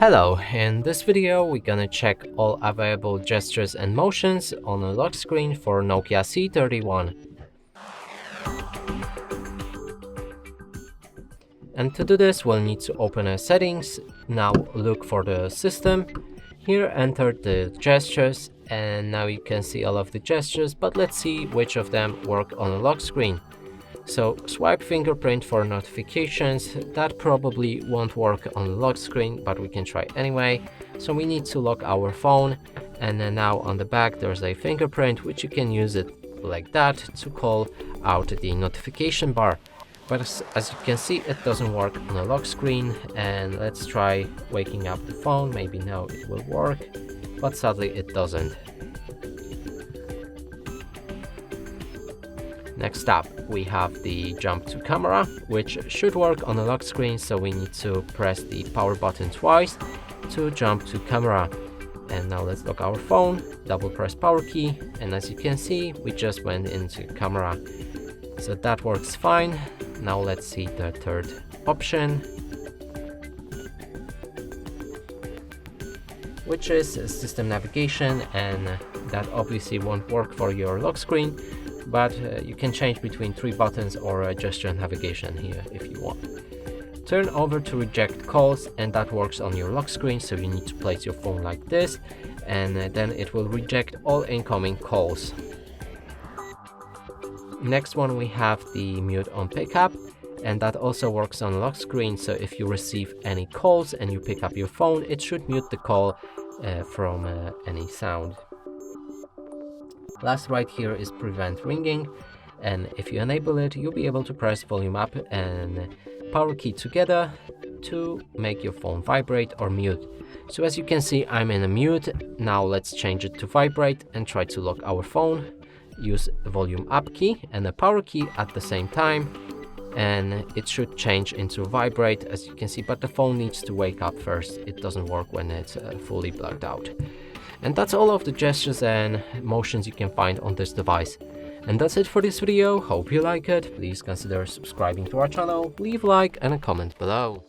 Hello, in this video we're gonna check all available gestures and motions on a lock screen for Nokia C31. And to do this we'll need to open a settings. Now look for the system. Here enter the gestures and now you can see all of the gestures, but let's see which of them work on a lock screen. So swipe fingerprint for notifications. That probably won't work on the lock screen, but we can try anyway. So we need to lock our phone, and then now on the back there's a fingerprint, which you can use it like that to call out the notification bar. But as you can see, it doesn't work on a lock screen. And let's try waking up the phone. Maybe now it will work, but sadly it doesn't. Next up, we have the jump to camera, which should work on a lock screen, so we need to press the power button twice to jump to camera. And now let's lock our phone, double press power key, and as you can see, we just went into camera. So that works fine. Now let's see the third option, which is system navigation, and that obviously won't work for your lock screen. But you can change between 3 buttons or gesture navigation here if you want. Turn over to reject calls, and that works on your lock screen, so you need to place your phone like this, and then it will reject all incoming calls. Next one, we have the mute on pickup, and that also works on lock screen, so if you receive any calls and you pick up your phone, it should mute the call from any sound. Last right here is prevent ringing, and if you enable it, you'll be able to press volume up and power key together to make your phone vibrate or mute. So as you can see, I'm in a mute. Now let's change it to vibrate and try to lock our phone. Use the volume up key and the power key at the same time, and it should change into vibrate, as you can see, but the phone needs to wake up first. It doesn't work when it's fully blacked out. And that's all of the gestures and motions you can find on this device. And that's it for this video. Hope you like it. Please consider subscribing to our channel, leave a like and a comment below.